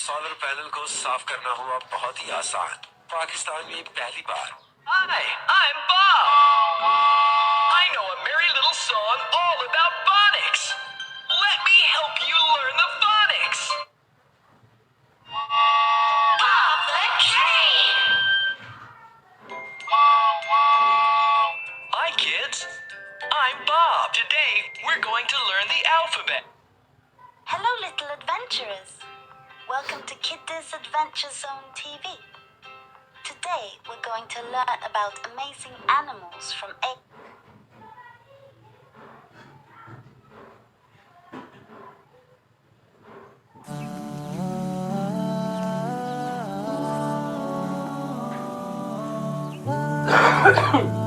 Solar panel को साफ करना हुआ बहुत ही आसान। पाकिस्तान में पहली बार। Hi, I'm Bob. I know a merry little song all about phonics. Let me help you learn the phonics. Bob the Train. Hi, kids. I'm Bob. Today, we're going to learn the alphabet. Hello, little adventurers. Welcome to Kids Adventure Zone TV. Today, we're going to learn about amazing animals from A.